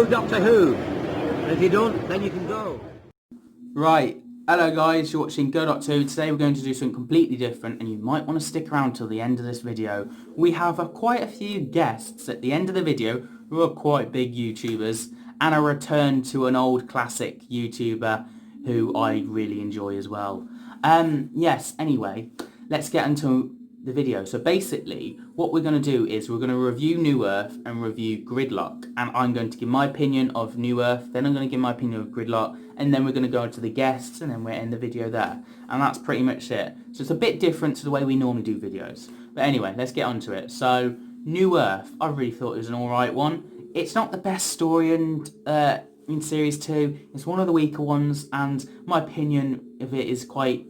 know Doctor Who. And if you don't, then you can go. Right, hello guys, you're watching Go.2. Today we're going to do something completely different and you might want to stick around till the end of this video. We have quite a few guests at the end of the video who are quite big YouTubers and a return to an old classic YouTuber who I really enjoy as well. Yes, anyway, let's get into the video. So basically, what we're going to do is we're going to review New Earth and review Gridlock, and I'm going to give my opinion of New Earth, then I'm going to give my opinion of Gridlock, and then we're going to go to the guests, and then we'll end the video there. And that's pretty much it. So it's a bit different to the way we normally do videos. But anyway, let's get on to it. So, New Earth, I really thought it was an alright one. It's not the best story in Series 2. It's one of the weaker ones, and my opinion of it is quite,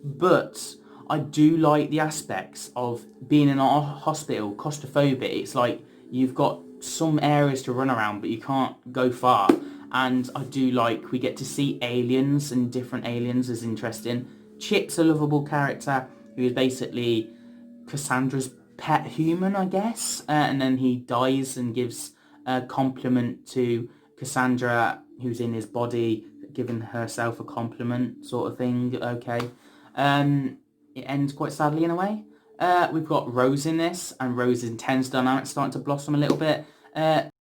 but I do like the aspects of being in a hospital, claustrophobic. It's like you've got some areas to run around, but you can't go far. And I do like we get to see aliens, and different aliens is interesting. Chip's a lovable character who is basically Cassandra's pet human, I guess. And then he dies and gives a compliment to Cassandra, who's in his body, giving herself a compliment sort of thing. Okay. It ends quite sadly in a way. We've got Rose in this, and Rose's intense dynamics starting to blossom a little bit.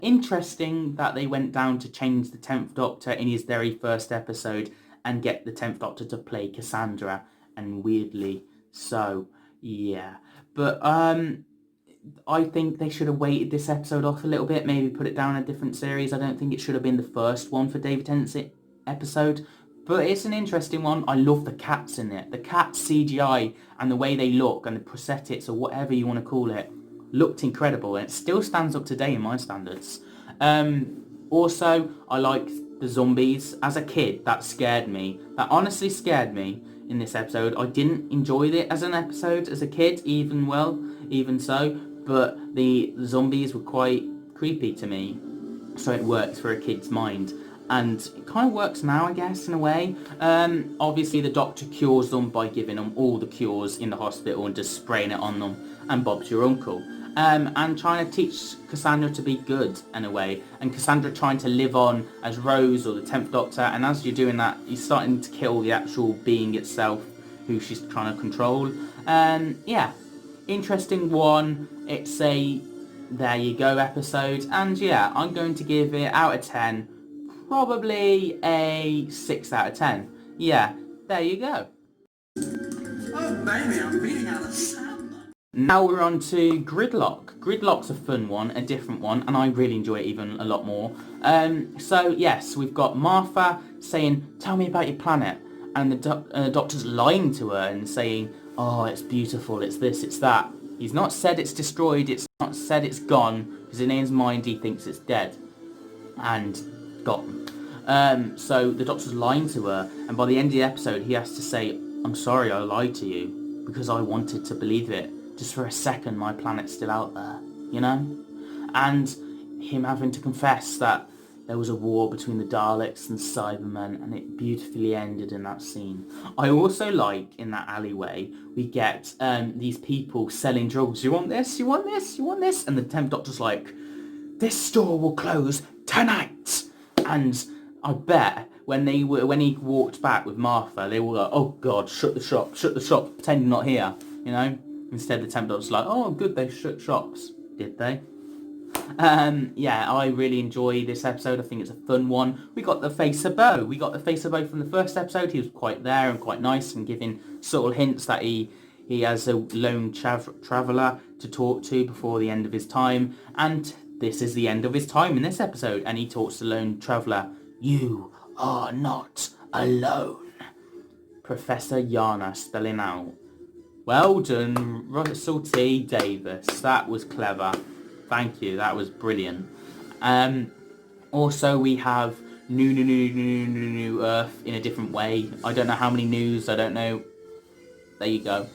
Interesting that they went down to change the 10th Doctor in his very first episode and get the 10th Doctor to play Cassandra, and weirdly so, yeah. But I think they should have waited this episode off a little bit, maybe put it down in a different series. I don't think it should have been the first one for David Tennant's episode. But it's an interesting one. I love the cats in it. The cats CGI and the way they look and the prosthetics or whatever you want to call it looked incredible, and it still stands up today in my standards. Also, I like the zombies. As a kid, that scared me. That honestly scared me in this episode. I didn't enjoy it as an episode as a kid, even so. But the zombies were quite creepy to me. So it worked for a kid's mind. And it kind of works now, I guess, in a way. Obviously, the Doctor cures them by giving them all the cures in the hospital and just spraying it on them. And Bob's your uncle. And trying to teach Cassandra to be good, in a way. And Cassandra trying to live on as Rose or the 10th Doctor. And as you're doing that, you're starting to kill the actual being itself, who she's trying to control. Yeah, interesting one. It's a there you go episode. And yeah, I'm going to give it out of 10. Probably a 6 out of 10. Yeah, there you go. Oh, baby, I'm beating out of sand. Now we're on to Gridlock. Gridlock's a fun one, a different one, and I really enjoy it even a lot more. So, yes, we've got Martha saying, tell me about your planet. And the Doctor's lying to her and saying, oh, it's beautiful, it's this, it's that. He's not said it's destroyed, it's not said it's gone, because in his mind he thinks it's dead. And gone. So the Doctor's lying to her, and by the end of the episode he has to say, I'm sorry I lied to you, because I wanted to believe it. Just for a second my planet's still out there, you know? And him having to confess that there was a war between the Daleks and Cybermen, and it beautifully ended in that scene. I also like, in that alleyway, we get these people selling drugs. You want this? You want this? You want this? And the 10th Doctor's like, this store will close tonight. And I bet when he walked back with Martha, they were like, oh God, shut the shop, pretend you're not here, you know? Instead the 10th Doctor's like, oh good, they shut shops. Did they? Yeah, I really enjoy this episode. I think it's a fun one. We got the Face of Bo. We got the Face of Bo from the first episode. He was quite there and quite nice and giving subtle hints that he has a lone traveller to talk to before the end of his time. And this is the end of his time in this episode. And he talks to the lone traveller. You are not alone. Professor Yana spelling out. Well done, Russell T. Davis. That was clever. Thank you. That was brilliant. Also, we have New Earth in a different way. I don't know how many news. I don't know. There you go.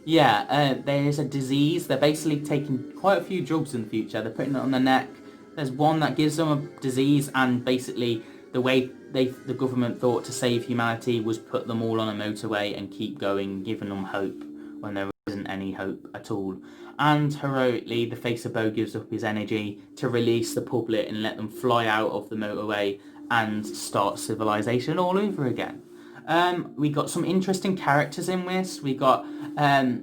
There's a disease. They're basically taking quite a few drugs in the future. They're putting it on their neck. There's one that gives them a disease, and basically the way the government thought to save humanity was put them all on a motorway and keep going, giving them hope when they're isn't any hope at all. And heroically, the face of Bo gives up his energy to release the public and let them fly out of the motorway and start civilization all over again. We got some interesting characters in this. We got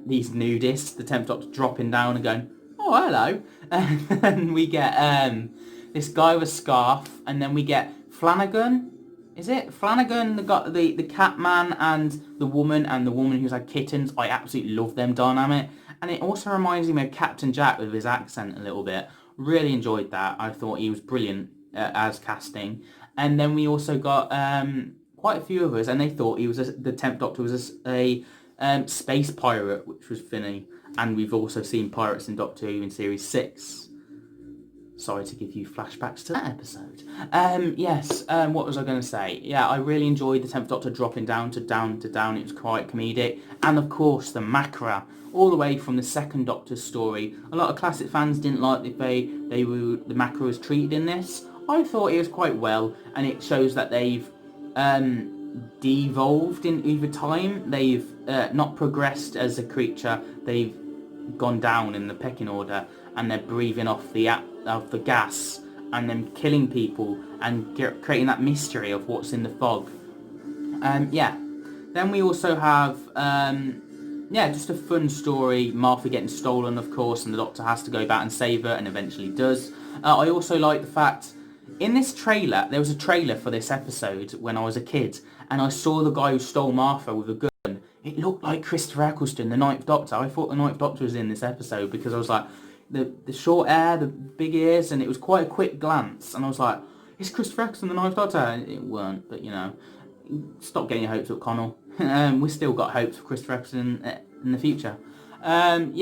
these nudists, the 10th Doctor dropping down and going, "Oh, hello." And then we get this guy with a scarf, and then we get Flanagan. Is it Flanagan, the cat man, and the woman who's had kittens? I absolutely love them dynamic. And it also reminds me of Captain Jack with his accent a little bit. Really enjoyed that. I thought he was brilliant as casting. And then we also got quite a few of us, and they thought he was the 10th Doctor was a space pirate, which was funny. And we've also seen pirates in Doctor Who in Series 6. Sorry to give you flashbacks to that episode. What was I going to say? Yeah, I really enjoyed the 10th Doctor dropping down to down. It was quite comedic. And of course, the Macra, all the way from the 2nd Doctor's story. A lot of classic fans didn't like the way the Macra was treated in this. I thought it was quite well, and it shows that they've devolved in over time. They've not progressed as a creature. They've gone down in the pecking order, and they're breathing off the gas and then killing people and creating that mystery of what's in the fog. Then we also have just a fun story. Martha getting stolen, of course, and the Doctor has to go back and save her, and eventually does. I also like the fact in this trailer, there was a trailer for this episode when I was a kid, and I saw the guy who stole Martha with a gun. It looked like Christopher Eccleston, the 9th Doctor. I thought the 9th Doctor was in this episode because I was like, the short hair, the big ears, and it was quite a quick glance, and I was like, is Christopher Eccleston the 9th Doctor? And it weren't, but stop getting your hopes up, Connell. We've still got hopes for Christopher Eccleston in the future. I'm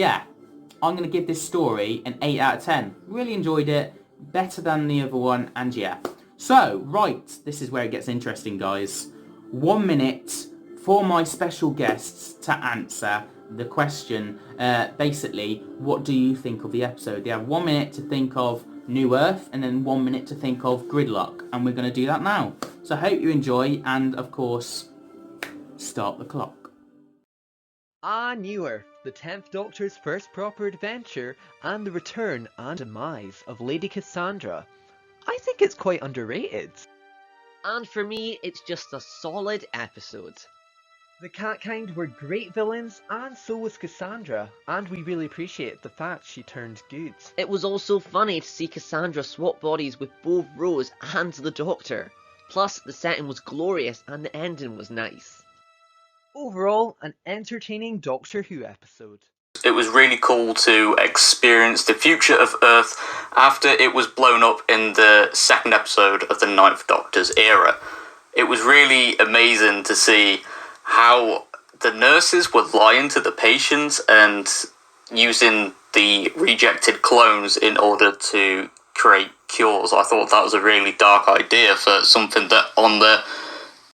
going to give this story an 8 out of 10. Really enjoyed it, better than the other one, and yeah. So, right, this is where it gets interesting, guys. 1 minute for my special guests to answer the question, basically, what do you think of the episode? They have 1 minute to think of New Earth, and then 1 minute to think of Gridlock, and we're going to do that now. So I hope you enjoy, and of course, start the clock. New Earth, the 10th Doctor's first proper adventure, and the return and demise of Lady Cassandra. I think it's quite underrated. And for me, it's just a solid episode. The Catkind were great villains, and so was Cassandra, and we really appreciate the fact she turned good. It was also funny to see Cassandra swap bodies with both Rose and the Doctor. Plus, the setting was glorious and the ending was nice. Overall, an entertaining Doctor Who episode. It was really cool to experience the future of Earth after it was blown up in the 2nd episode of the 9th Doctor's era. It was really amazing to see how the nurses were lying to the patients and using the rejected clones in order to create cures. I thought that was a really dark idea for something that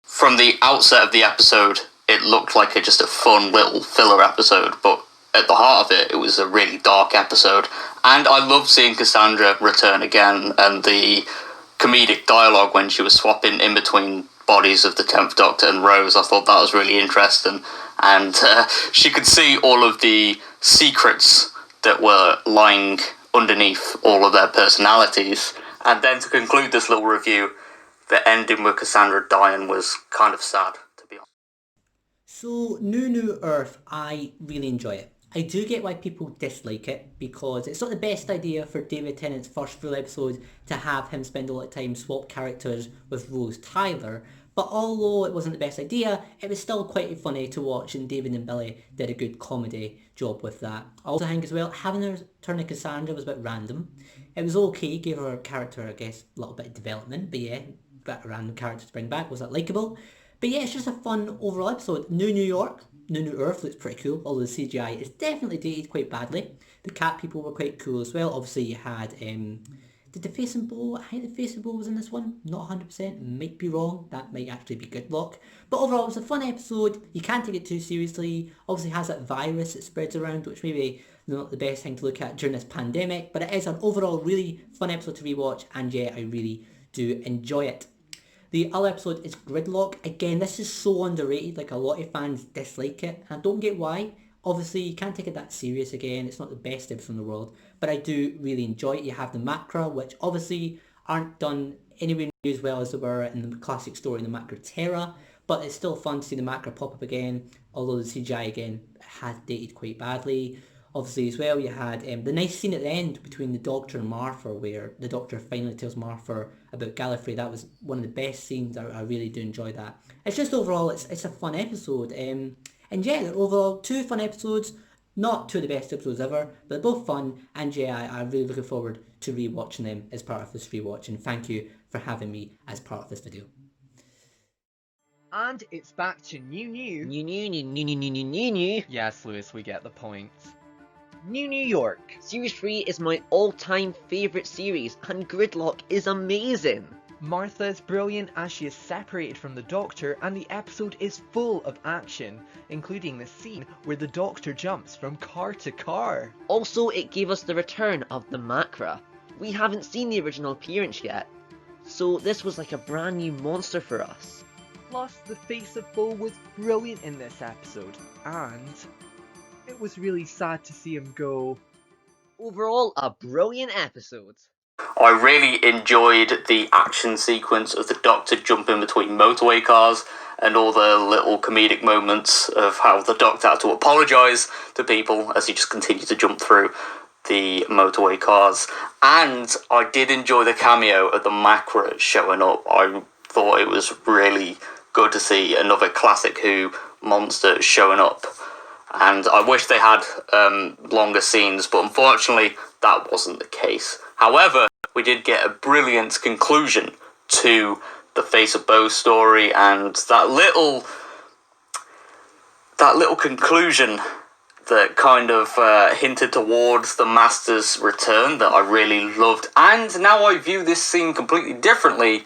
from the outset of the episode, it looked like just a fun little filler episode, but at the heart of it, it was a really dark episode. And I loved seeing Cassandra return again, and the comedic dialogue when she was swapping in between bodies of the 10th Doctor and Rose. I thought that was really interesting, and she could see all of the secrets that were lying underneath all of their personalities. And then to conclude this little review, the ending with Cassandra dying was kind of sad, to be honest. So, New Earth, I really enjoy it. I do get why people dislike it, because it's not the best idea for David Tennant's first full episode to have him spend a lot of time swap characters with Rose Tyler, but although it wasn't the best idea, it was still quite funny to watch, and David and Billy did a good comedy job with that. I also think as well, having her turn to Cassandra was a bit random. It was okay, gave her character, I guess, a little bit of development, but yeah, a bit of random character to bring back. Was that likeable? But yeah, it's just a fun overall episode. New York, New Earth looks pretty cool, although the CGI is definitely dated quite badly. The cat people were quite cool as well. Obviously you had, did the Face and Bow, I think the Face and Bow was in this one, not 100%, might be wrong, that might actually be Gridlock. But overall it was a fun episode, you can't take it too seriously. Obviously it has that virus that spreads around, which maybe not the best thing to look at during this pandemic, but it is an overall really fun episode to rewatch, and yeah, I really do enjoy it. The other episode is Gridlock. Again, this is so underrated, like a lot of fans dislike it, and I don't get why. Obviously, you can't take it that serious again. It's not the best episode in the world, but I do really enjoy it. You have the Macra, which obviously aren't done anywhere near as well as they were in the classic story in the Macra Terra, but it's still fun to see the Macra pop up again, although the CGI again has dated quite badly. Obviously as well you had the nice scene at the end between the Doctor and Martha, where the Doctor finally tells Martha about Gallifrey. That was one of the best scenes. I really do enjoy that. It's just overall it's a fun episode. And yeah, overall 2 fun episodes. Not 2 of the best episodes ever, but both fun, and yeah, I'm really looking forward to rewatching them as part of this rewatch, and thank you for having me as part of this video. And it's back to new. New. Yes, Lewis, we get the point. New York. Series 3 is my all-time favourite series, and Gridlock is amazing. Martha is brilliant as she is separated from the Doctor, and the episode is full of action, including the scene where the Doctor jumps from car to car. Also, it gave us the return of the Macra. We haven't seen the original appearance yet, so this was like a brand new monster for us. Plus, the face of Bo was brilliant in this episode, and it was really sad to see him go. Overall, a brilliant episode. I really enjoyed the action sequence of the Doctor jumping between motorway cars and all the little comedic moments of how the Doctor had to apologise to people as he just continued to jump through the motorway cars. And I did enjoy the cameo of the Macra showing up. I thought it was really good to see another classic Who monster showing up. And I wish they had longer scenes, but unfortunately that wasn't the case. However, we did get a brilliant conclusion to the Face of Bo story, and that little conclusion that kind of hinted towards the Master's return that I really loved. And now I view this scene completely differently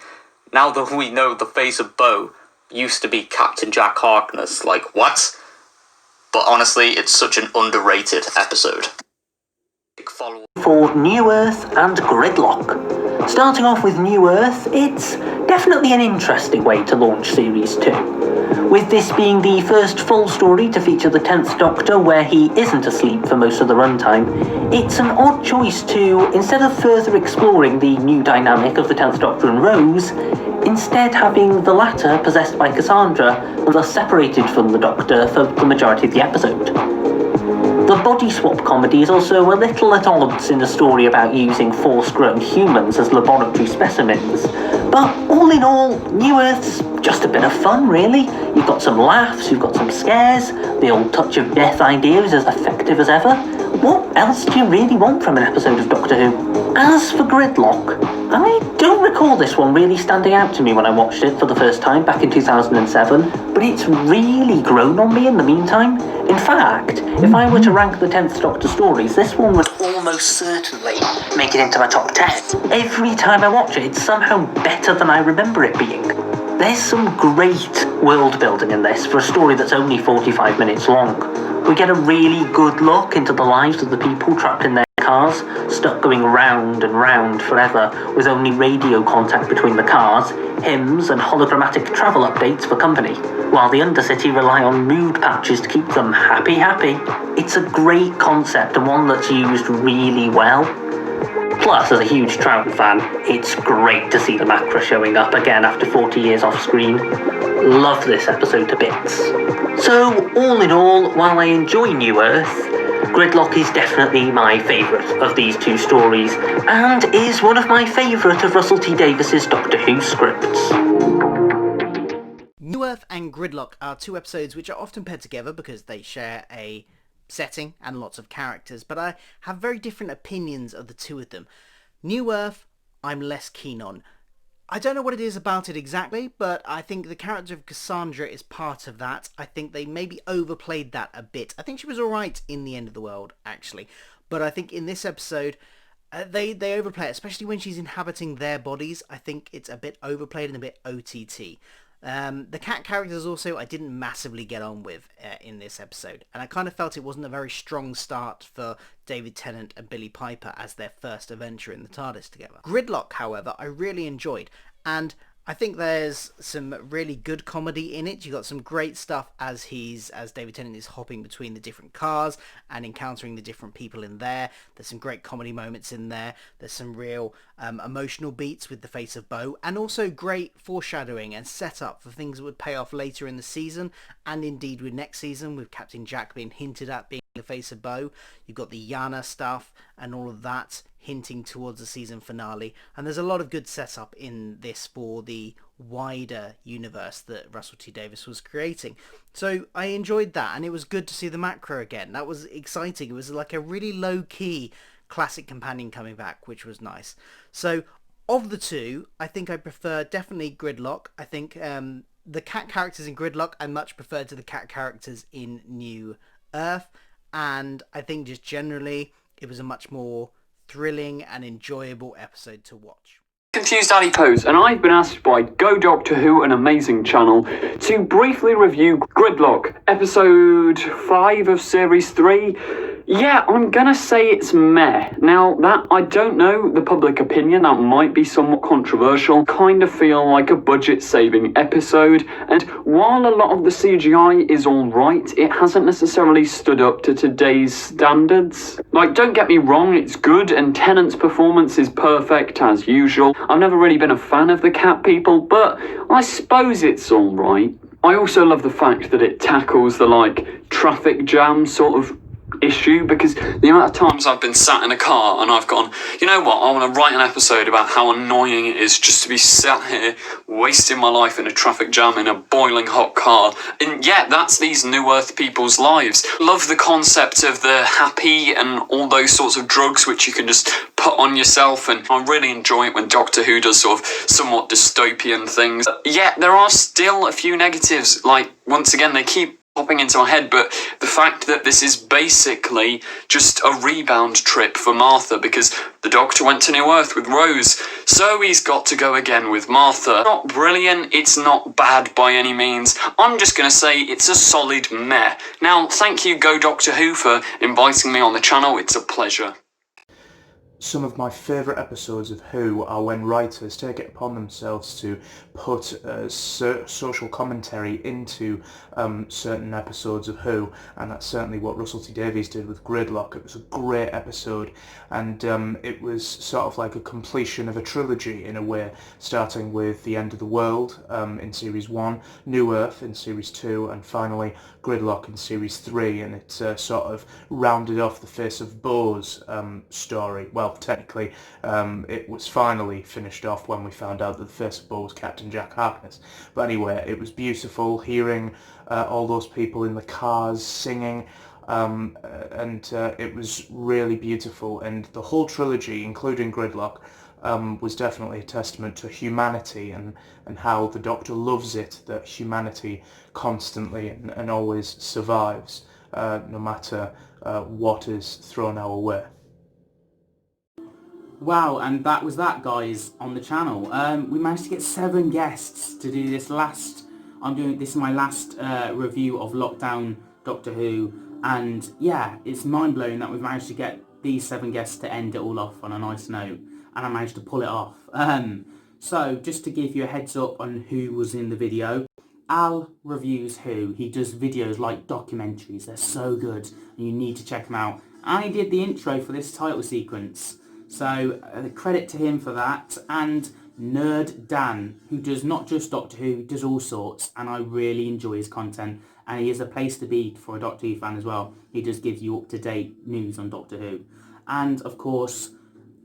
now that we know the Face of Bo used to be Captain Jack Harkness. Like, what? But honestly, it's such an underrated episode. For New Earth and Gridlock. Starting off with New Earth, it's definitely an interesting way to launch Series 2. With this being the first full story to feature the 10th Doctor where he isn't asleep for most of the runtime, it's an odd choice to, instead of further exploring the new dynamic of the 10th Doctor and Rose, instead having the latter possessed by Cassandra and thus separated from the Doctor for the majority of the episode. The body swap comedy is also a little at odds in a story about using force-grown humans as laboratory specimens, but all in all, New Earth's just a bit of fun, really. You've got some laughs, you've got some scares, the old touch of death idea is as effective as ever. What else do you really want from an episode of Doctor Who? As for Gridlock, I don't recall this one really standing out to me when I watched it for the first time back in 2007, but it's really grown on me in the meantime. In fact, if I were to rank the 10th Doctor stories, this one would almost certainly make it into my top 10. Every time I watch it, it's somehow better than I remember it being. There's some great world building in this for a story that's only 45 minutes long. We get a really good look into the lives of the people trapped in their cars, stuck going round and round forever with only radio contact between the cars, hymns and hologrammatic travel updates for company, while the Undercity rely on mood patches to keep them happy. It's a great concept and one that's used really well. Plus, as a huge Troughton fan, it's great to see the Macra showing up again after 40 years off screen. Love this episode to bits. So, all in all, while I enjoy New Earth, Gridlock is definitely my favourite of these 2 stories, and is one of my favourite of Russell T Davies's Doctor Who scripts. New Earth and Gridlock are 2 episodes which are often paired together because they share a setting and lots of characters, but I have very different opinions of the 2 of them. New Earth, I'm less keen on. I don't know what it is about it exactly, but I think the character of Cassandra is part of that. I think they maybe overplayed that a bit. I think she was alright in The End of the World, actually, but I think in this episode they overplay it, especially when she's inhabiting their bodies. I think it's a bit overplayed and a bit OTT. The cat characters also I didn't massively get on with in this episode, and I kind of felt it wasn't a very strong start for David Tennant and Billie Piper as their first adventure in the TARDIS together. Gridlock, however, I really enjoyed, and I think there's some really good comedy in it. You got some great stuff as David Tennant is hopping between the different cars and encountering the different people in there. There's some great comedy moments in there. There's some real emotional beats with the face of Bo, and also great foreshadowing and setup for things that would pay off later in the season, and indeed with next season, with Captain Jack being hinted at being the face of Bo. You've got the Yana stuff and all of that hinting towards the season finale, and there's a lot of good setup in this for the wider universe that Russell T Davies was creating. So I enjoyed that, and it was good to see the Macro again. That was exciting. It was like a really low-key classic companion coming back, which was nice. So of the two, I think I prefer definitely Gridlock. I think the cat characters in Gridlock I much prefer to the cat characters in New Earth, and I think just generally it was a much more thrilling and enjoyable episode to watch. Confused Ali Pose, and I've been asked by Go Doctor Who, an amazing channel, to briefly review Gridlock, episode 5 of series 3. Yeah, I'm gonna say it's meh. Now, that, I don't know the public opinion, that might be somewhat controversial. Kind of feel like a budget-saving episode, and while a lot of the CGI is alright, it hasn't necessarily stood up to today's standards. Like, don't get me wrong, it's good, and Tennant's performance is perfect, as usual. I've never really been a fan of the cat people, but I suppose it's alright. I also love the fact that it tackles the, like, traffic jam sort of issue, because the amount of times I've been sat in a car and I've gone, you know what, I want to write an episode about how annoying it is just to be sat here wasting my life in a traffic jam in a boiling hot car. And yeah, that's these New Earth people's lives. Love the concept of the happy and all those sorts of drugs which you can just put on yourself, and I really enjoy it when Doctor Who does sort of somewhat dystopian things. Yeah, there are still a few negatives, like, once again, they keep popping into my head, but the fact that this is basically just a rebound trip for Martha, because the Doctor went to New Earth with Rose, so he's got to go again with Martha. Not brilliant, it's not bad by any means. I'm just going to say it's a solid meh. Now, thank you Go Doctor Who for inviting me on the channel, it's a pleasure. Some of my favourite episodes of Who are when writers take it upon themselves to put social commentary into certain episodes of Who, and that's certainly what Russell T Davies did with Gridlock. It was a great episode, and it was sort of like a completion of a trilogy in a way, starting with The End of the World in Series 1, New Earth in Series 2, and finally Gridlock in Series 3, and it sort of rounded off the Face of Bo's story. Well, technically, it was finally finished off when we found out that the Face of Bo was Captain Jack Harkness. But anyway, it was beautiful hearing all those people in the cars singing, and it was really beautiful. And the whole trilogy, including Gridlock, was definitely a testament to humanity and how the Doctor loves it that humanity constantly and always survives, no matter what is thrown our way. Wow, and that was that, guys, on the channel. We managed to get 7 guests to do this last... this is my last review of Lockdown Doctor Who, and yeah, it's mind-blowing that we've managed to get these 7 guests to end it all off on a nice note, and I managed to pull it off. So, just to give you a heads up on who was in the video, Al reviews Who. He does videos like documentaries, they're so good, and you need to check them out. And he did the intro for this title sequence. So credit to him for that, and Nerd Dan, who does not just Doctor Who, he does all sorts, and I really enjoy his content, and he is a place to be for a Doctor Who fan as well. He just gives you up-to-date news on Doctor Who. And of course,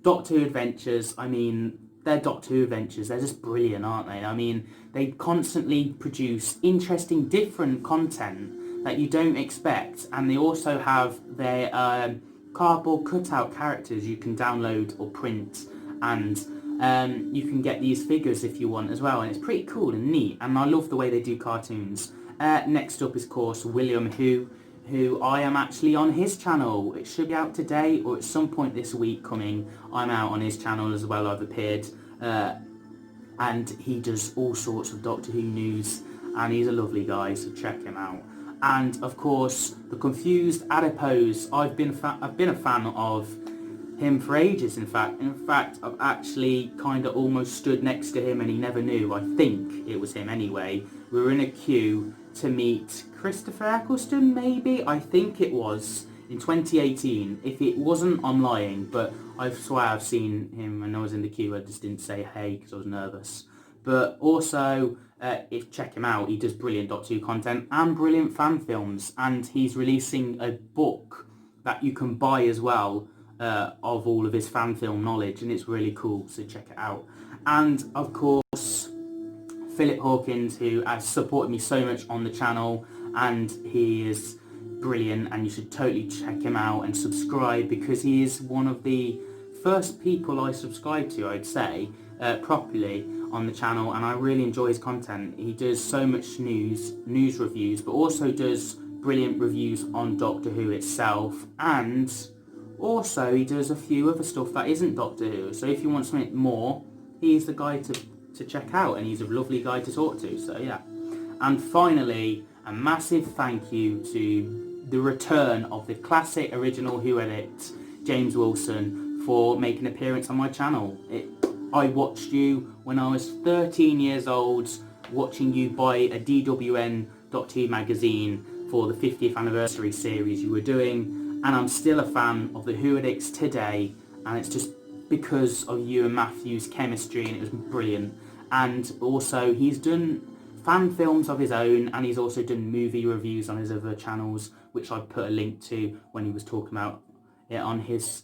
Doctor Who Adventures, I mean, they're Doctor Who Adventures, they're just brilliant, aren't they? I mean, they constantly produce interesting, different content that you don't expect, and they also have their cardboard cutout characters you can download or print, and you can get these figures if you want as well, and it's pretty cool and neat, and I love the way they do cartoons. Next up is, of course, William who I am actually on his channel. It should be out today or at some point this week coming. I'm out on his channel as well, I've appeared, and he does all sorts of Doctor Who news, and he's a lovely guy, so check him out. And of course, the Confused Adipose. I've been a fan of him for ages, in fact. I've actually kind of almost stood next to him and he never knew. I think it was him anyway. We were in a queue to meet Christopher Eccleston, maybe? I think it was, in 2018. If it wasn't, I'm lying, but I swear I've seen him when I was in the queue. I just didn't say hey because I was nervous. But also, check him out. He does brilliant Doctor Who content and brilliant fan films, and he's releasing a book that you can buy as well, of all of his fan film knowledge, and it's really cool, so check it out. And of course, Philip Hawkins, who has supported me so much on the channel, and he is brilliant, and you should totally check him out and subscribe, because he is one of the first people I subscribed to, I'd say, properly on the channel, and I really enjoy his content. He does so much news reviews, but also does brilliant reviews on Doctor Who itself, and also he does a few other stuff that isn't Doctor Who. So if you want something more, he's the guy to check out, and he's a lovely guy to talk to, so yeah. And finally, a massive thank you to the return of the classic original Who edit, James Wilson, for making an appearance on my channel. I watched you when I was 13 years old, watching you buy a DWN Doctor Who magazine for the 50th anniversary series you were doing, and I'm still a fan of the Who edits today, and it's just because of you and Matthew's chemistry, and it was brilliant. And also, he's done fan films of his own, and he's also done movie reviews on his other channels, which I put a link to when he was talking about it on his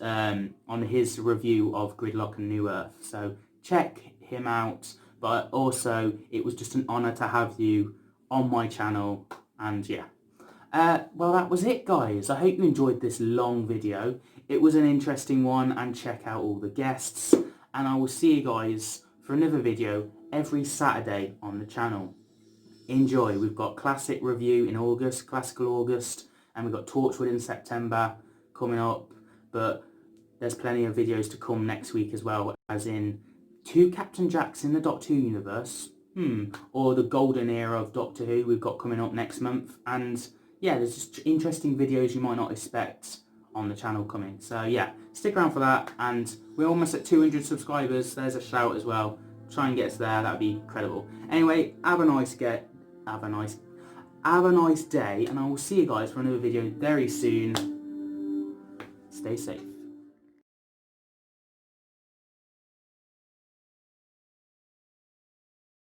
review of Gridlock and New Earth. So check him out. But also, it was just an honour to have you on my channel, and yeah. Well, that was it, guys. I hope you enjoyed this long video. It was an interesting one, and check out all the guests, and I will see you guys for another video every Saturday on the channel. Enjoy. We've got Classic Review in August, Classical August, and we've got Torchwood in September coming up, but there's plenty of videos to come next week as well, as in 2 Captain Jacks in the Doctor Who universe, or the golden era of Doctor Who we've got coming up next month, and yeah, there's just interesting videos you might not expect on the channel coming. So yeah, stick around for that, and we're almost at 200 subscribers. There's a shout as well. Try and get us there, that'd be incredible. Anyway, have a nice day, and I will see you guys for another video very soon. Stay safe.